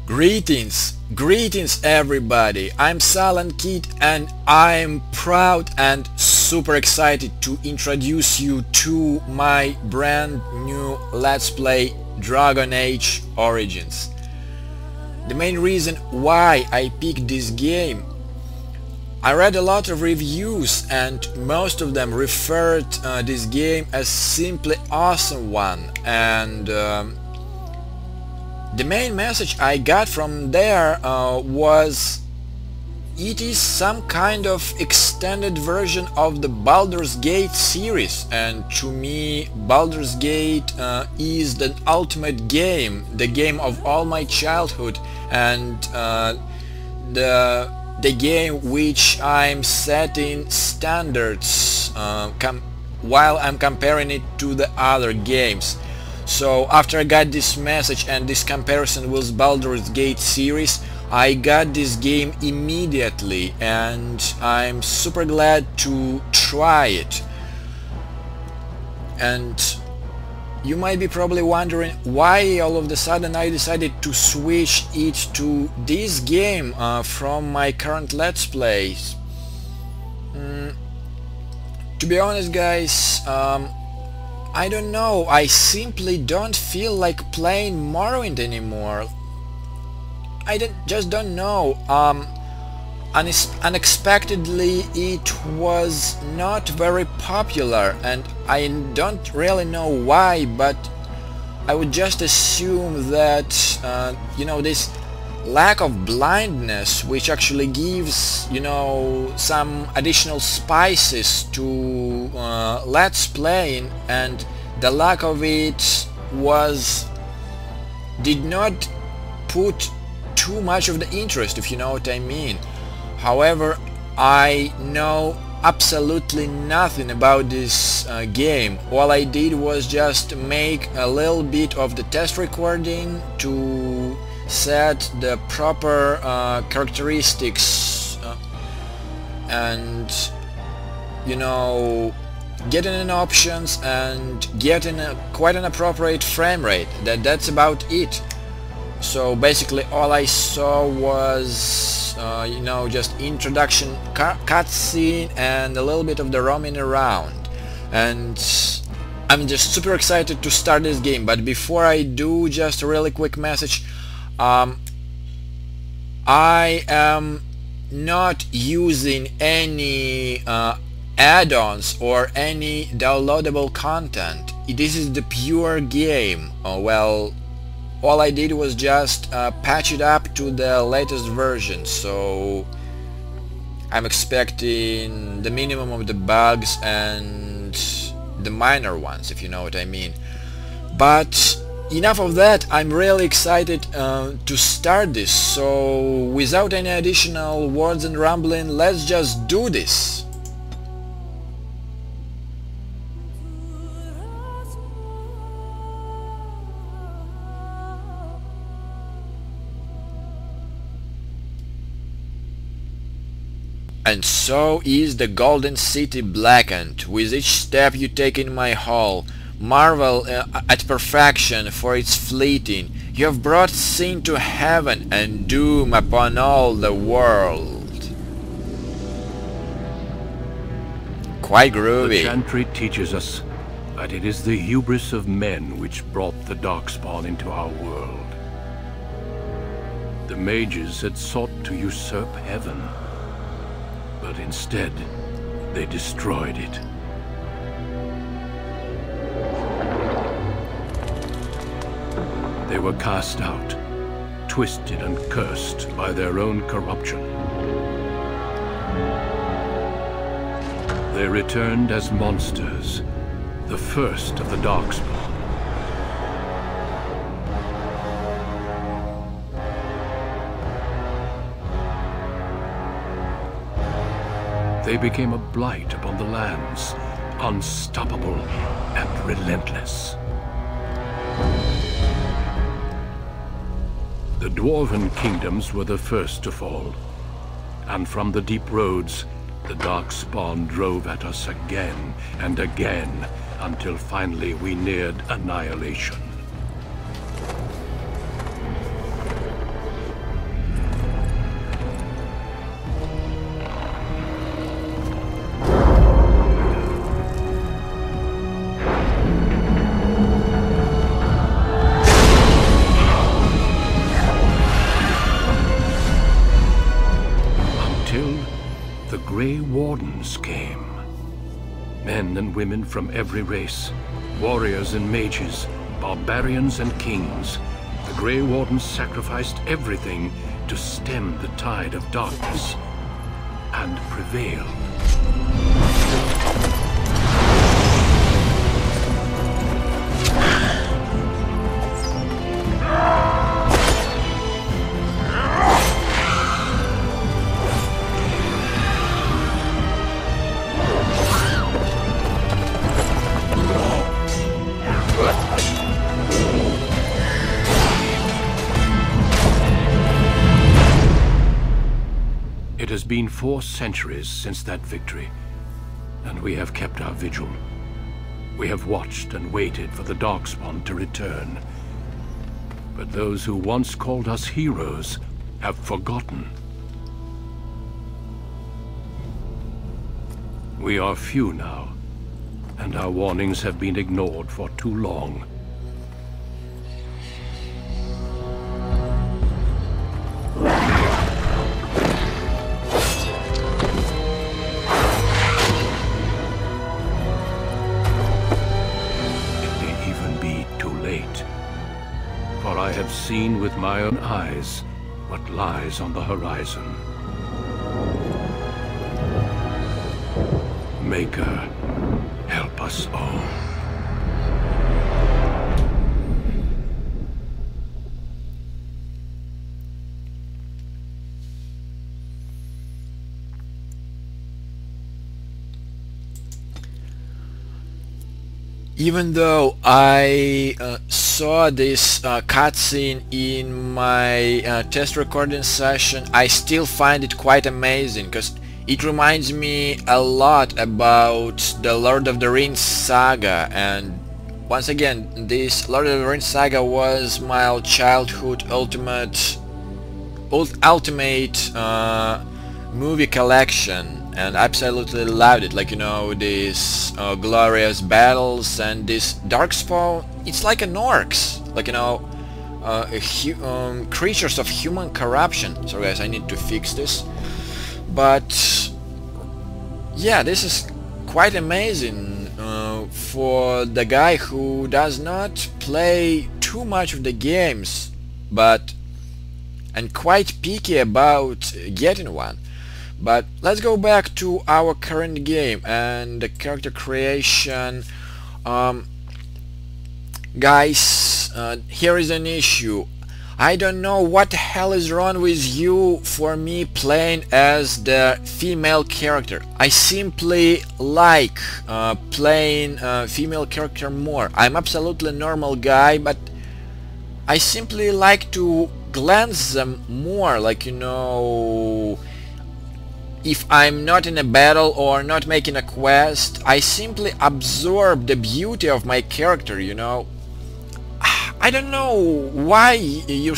Greetings everybody, I'm Silent Kid and I'm proud and super excited to introduce you to my brand new Let's Play Dragon Age Origins. The main reason why I picked this game, I read a lot of reviews and most of them referred this game as simply awesome one, and the main message I got from there was it is some kind of extended version of the Baldur's Gate series, and to me Baldur's Gate is the ultimate game, the game of all my childhood, and the game which I'm setting standards while I'm comparing it to the other games. So after I got this message and this comparison with Baldur's Gate series, I got this game immediately and I'm super glad to try it. And you might be probably wondering why all of a sudden I decided to switch it to this game from my current Let's Plays. To be honest guys, I don't know, I simply don't feel like playing Morrowind anymore. I just don't know. Unexpectedly it was not very popular and I don't really know why, but I would just assume that you know, this lack of blindness, which actually gives, you know, some additional spices to Let's Playing, and the lack of it did not put too much of the interest, if you know what I mean. However, I know absolutely nothing about this game. All I did was just make a little bit of the test recording to set the proper characteristics and, you know, getting in options and getting quite an appropriate frame rate. That's about it. So basically all I saw was you know, just introduction cutscene and a little bit of the roaming around, and I'm just super excited to start this game. But before I do, just a really quick message. I am not using any add-ons or any downloadable content. This is the pure game. Well, all I did was just patch it up to the latest version, so I'm expecting the minimum of the bugs and the minor ones, if you know what I mean. But enough of that, I'm really excited to start this, so without any additional words and rambling, let's just do this. And so is the Golden City blackened, with each step you take in my hall. Marvel at perfection for its fleeting. You have brought sin to heaven and doom upon all the world. Quite groovy. The Chantry teaches us that it is the hubris of men which brought the Darkspawn into our world. The Mages had sought to usurp heaven, but instead they destroyed it. They were cast out, twisted and cursed by their own corruption. They returned as monsters, the first of the Darkspawn. They became a blight upon the lands, unstoppable and relentless. The Dwarven kingdoms were the first to fall, and from the deep roads, the Darkspawn drove at us again and again, until finally we neared annihilation. Grey Wardens came. Men and women from every race, warriors and mages, barbarians and kings. The Grey Wardens sacrificed everything to stem the tide of darkness and prevailed. It has been 4 centuries since that victory, and we have kept our vigil. We have watched and waited for the Darkspawn to return. But those who once called us heroes have forgotten. We are few now, and our warnings have been ignored for too long. For I have seen with my own eyes what lies on the horizon. Maker, help us all. Even though I saw this cutscene in my test recording session, I still find it quite amazing, because it reminds me a lot about the Lord of the Rings saga. And once again, this Lord of the Rings saga was my childhood ultimate movie collection, and absolutely loved it. Like, you know, these glorious battles and this Darkspawn, it's like an orcs, like, you know, creatures of human corruption. So guys, I need to fix this. But yeah, this is quite amazing for the guy who does not play too much of the games, and quite picky about getting one. But let's go back to our current game and the character creation. Guys, here is an issue. I don't know what the hell is wrong with you for me playing as the female character. I simply like playing female character more. I'm absolutely normal guy, but I simply like to glance them more, like, you know, if I'm not in a battle or not making a quest, I simply absorb the beauty of my character, you know. I don't know why you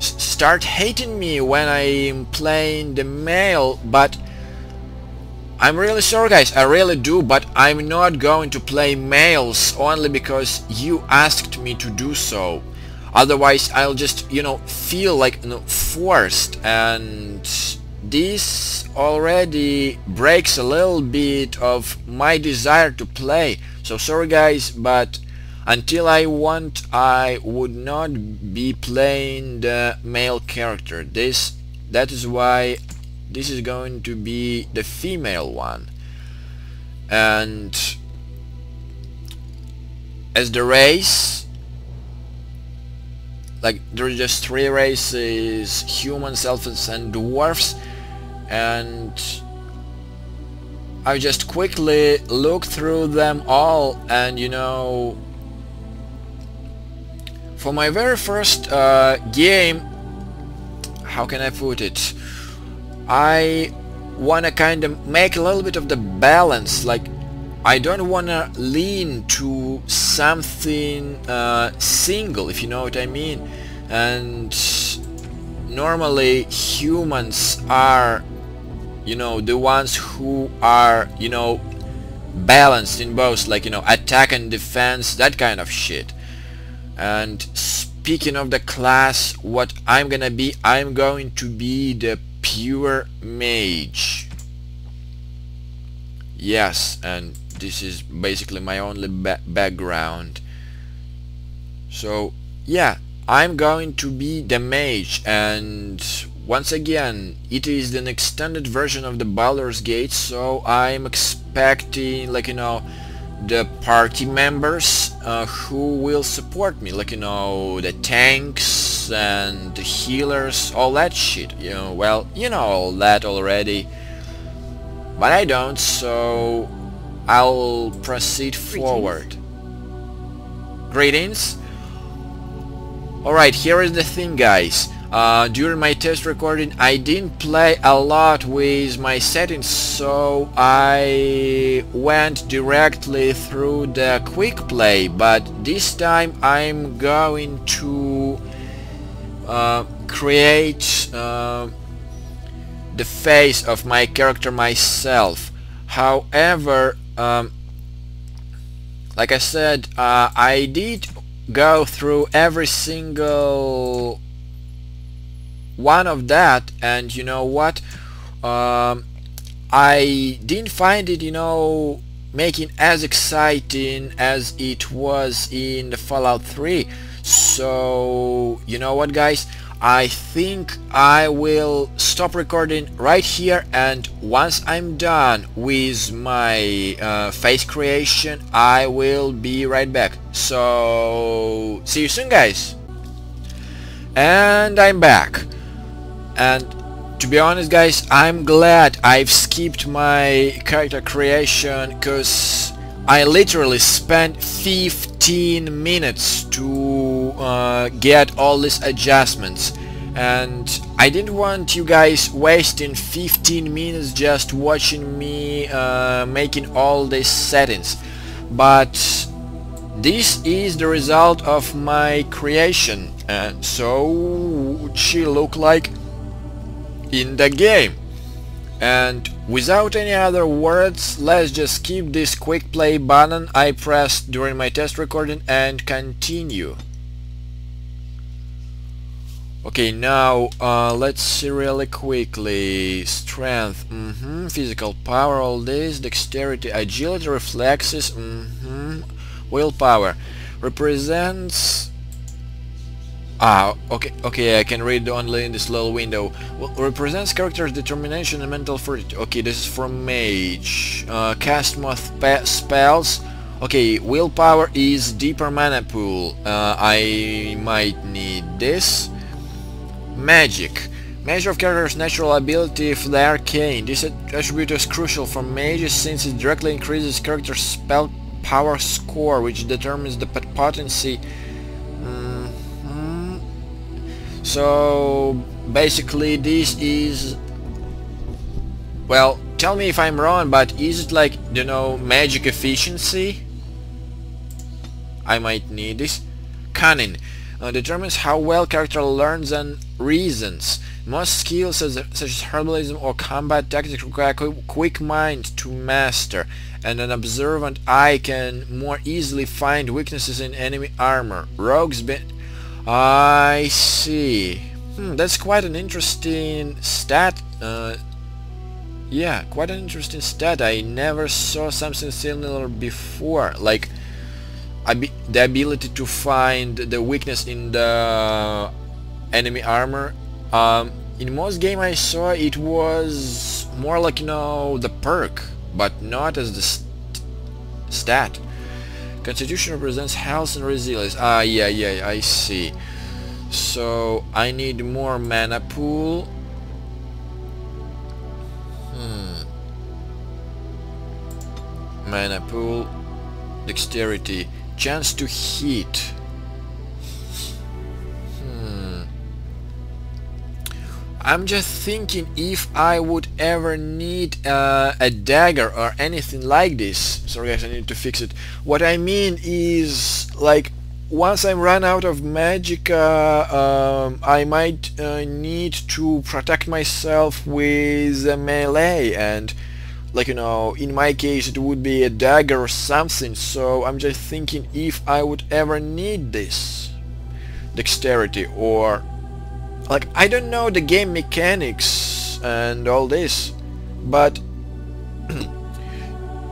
start hating me when I'm playing the male, but I'm really sorry guys, I really do, but I'm not going to play males only because you asked me to do so. Otherwise I'll just, you know, feel like, you know, forced, and this already breaks a little bit of my desire to play. So sorry guys, but until I want, I would not be playing the male character. That is why this is going to be the female one. And as the race, like, there are just 3 races: humans, elves and dwarfs. And I just quickly looked through them all, and, you know, for my very first game, how can I put it, I wanna kind of make a little bit of the balance. Like, I don't wanna lean to something single, if you know what I mean. And normally humans are, you know, the ones who are, you know, balanced in both, like, you know, attack and defense, that kind of shit. And speaking of the class, what I'm gonna be, I'm going to be the pure mage. Yes, and this is basically my only background. So yeah, I'm going to be the mage, and once again it is an extended version of the Baldur's Gate, so I'm expecting, like, you know, the party members who will support me, like, you know, the tanks and the healers, all that shit, you know. Well, you know all that already, but I don't, so I'll proceed forward. Greetings. Alright, here is the thing, guys. During my test recording I didn't play a lot with my settings, so I went directly through the quick play, but this time I'm going to create the face of my character myself. However, like I said, I did go through every single one of that, and you know what, I didn't find it, you know, making as exciting as it was in the Fallout 3. So you know what, guys, I think I will stop recording right here, and once I'm done with my face creation I will be right back. So see you soon, guys. And I'm back, and to be honest, guys, I'm glad I've skipped my character creation, cause I literally spent 15 minutes to get all these adjustments, and I didn't want you guys wasting 15 minutes just watching me making all these settings. But this is the result of my creation, and so she look like in the game. And without any other words, let's just skip this quick play button I pressed during my test recording and continue. Okay, now let's see really quickly. Strength, physical power, all this, dexterity, agility, reflexes, willpower. Represents... okay, I can read only in this little window. Well, represents character's determination and mental fortitude. Okay, this is from Mage. Cast more spells. Okay, willpower is deeper mana pool. I might need this. Magic. Measure of character's natural ability for the arcane. This attribute is crucial for mages since it directly increases character's spell power score, which determines the potency. So basically this is, well, tell me if I'm wrong, but is it like, you know, magic efficiency? I might need this. Cunning determines how well character learns and reasons. Most skills such as herbalism or combat tactics require quick mind to master, and an observant eye can more easily find weaknesses in enemy armor. Rogues I see. That's quite an interesting stat. Yeah, quite an interesting stat. I never saw something similar before. Like the ability to find the weakness in the enemy armor. In most game I saw it was more like, you know, the perk, but not as the stat. Constitution represents health and resilience. Yeah, I see. So I need more mana pool. Mana pool, dexterity, chance to hit. I'm just thinking if I would ever need a dagger or anything like this. Sorry guys, I need to fix it. What I mean is, like, once I run out of magicka, I might need to protect myself with a melee, and, like, you know, in my case it would be a dagger or something. So I'm just thinking if I would ever need this dexterity, or, like, I don't know the game mechanics and all this, but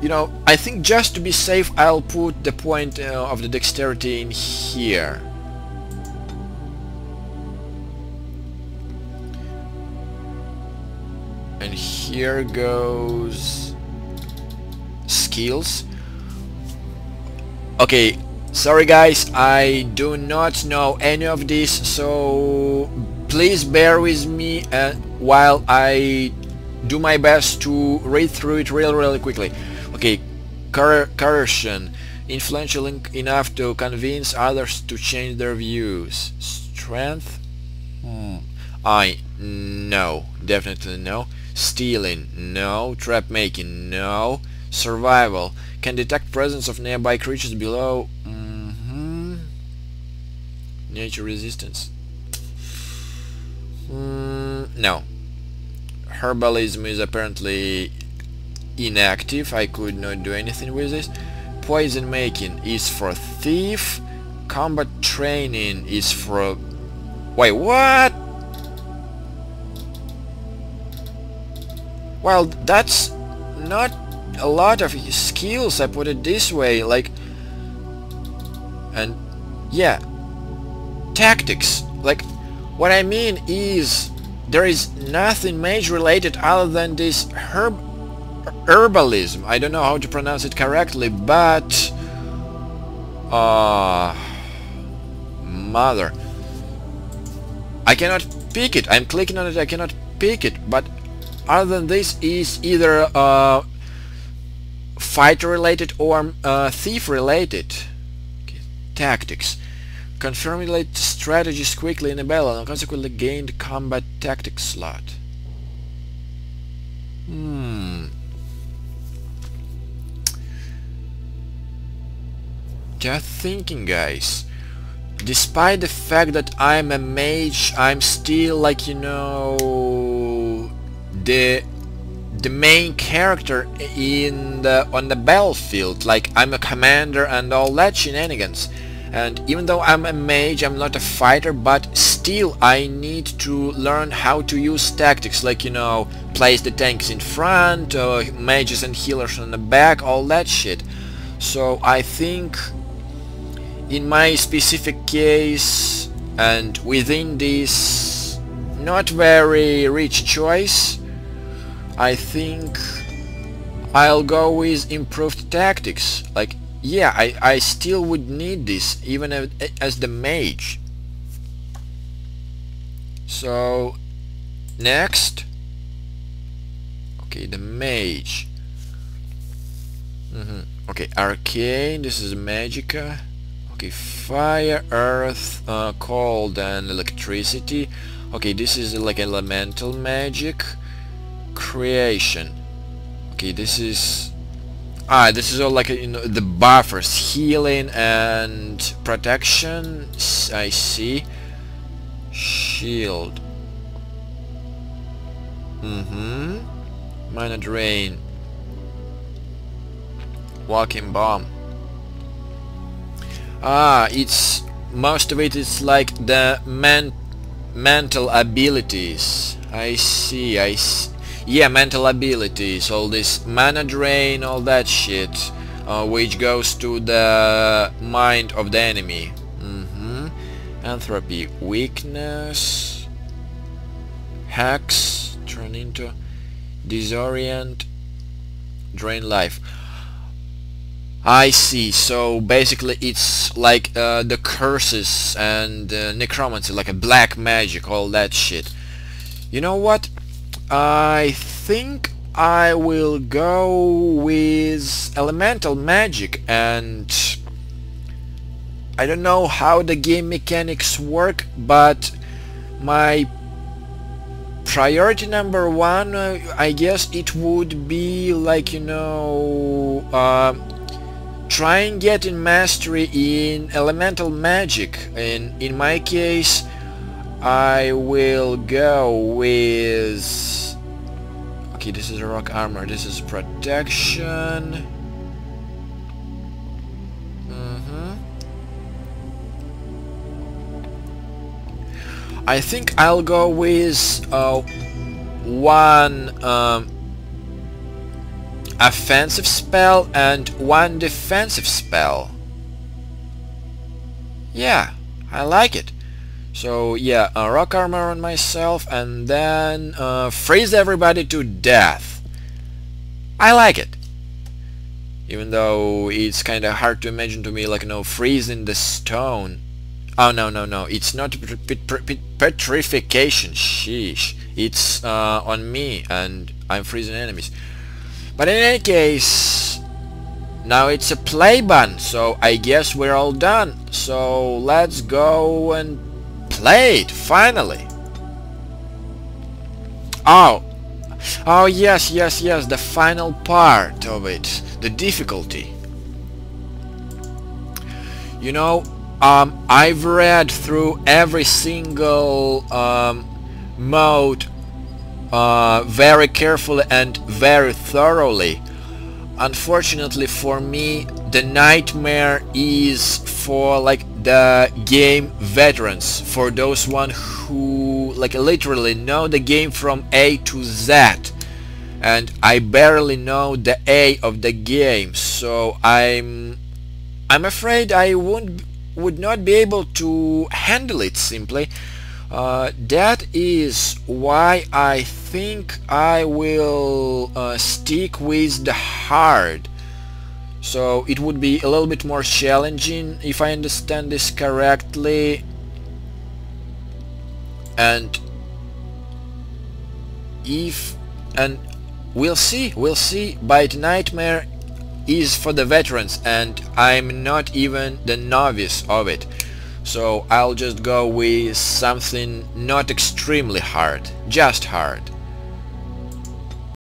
you know, I think just to be safe I'll put the point of the dexterity in here. And here goes skills. Okay, sorry guys, I do not know any of this, so please bear with me while I do my best to read through it really quickly. Okay, coercion, influential enough to convince others to change their views. Strength, no, definitely no. Stealing, no. Trap making, no. Survival, can detect presence of nearby creatures below. Nature resistance, no. Herbalism is apparently inactive. I could not do anything with this. Poison making is for thief. Combat training is for... Wait, what? Well, that's not a lot of skills, I put it this way, like... And yeah, tactics, like, what I mean is there is nothing mage related other than this herbalism. I don't know how to pronounce it correctly, but mother, I cannot pick it. I'm clicking on it, I cannot pick it. But other than this is either fighter related or thief related. Okay. Tactics, confirmulate strategies quickly in a battle and consequently gained combat tactics slot. Just thinking, guys. Despite the fact that I'm a mage, I'm still, like, you know, the main character in on the battlefield. Like, I'm a commander and all that shenanigans. And even though I'm a mage, I'm not a fighter, but still I need to learn how to use tactics, like, you know, place the tanks in front, mages and healers on the back, all that shit. So I think in my specific case, and within this not very rich choice, I think I'll go with improved tactics. Like, yeah, I still would need this even as the mage. So next, okay, the mage. Okay, arcane, this is magicka. Okay, fire, earth, cold and electricity. Okay, this is like elemental magic. Creation. Okay, this is all like, you know, the buffers, healing and protection. I see. Shield. Mana drain. Walking bomb. It's most of it is like the mental abilities. I see. Yeah, mental abilities, all this mana drain, all that shit, which goes to the mind of the enemy. Entropy, weakness, hacks, turn into, disorient, drain life. I see. So basically it's like the curses and necromancy, like a black magic, all that shit. You know what? I think I will go with elemental magic, and I don't know how the game mechanics work, but my priority number one, I guess it would be, like, you know, try and get in mastery in elemental magic. And in my case I will go with, okay, this is rock armor, this is protection. I think I'll go with one offensive spell and 1 defensive spell. Yeah, I like it. So yeah, rock armor on myself and then freeze everybody to death. I like it. Even though it's kinda hard to imagine to me, like, freezing the stone. Oh, no, it's not petrification, sheesh. It's on me and I'm freezing enemies. But in any case, now it's a play button, so I guess we're all done. So let's go and play it, finally. Oh yes, the final part of it, the difficulty. You know, I've read through every single mode very carefully and very thoroughly. Unfortunately for me, the nightmare is for like the game veterans, for those one who like literally know the game from A to Z, and I barely know the A of the game, so I'm afraid I would not be able to handle it simply. That is why I think I will stick with the hard. So it would be a little bit more challenging if I understand this correctly. And we'll see, but nightmare is for the veterans and I'm not even the novice of it. So I'll just go with something not extremely hard, just hard.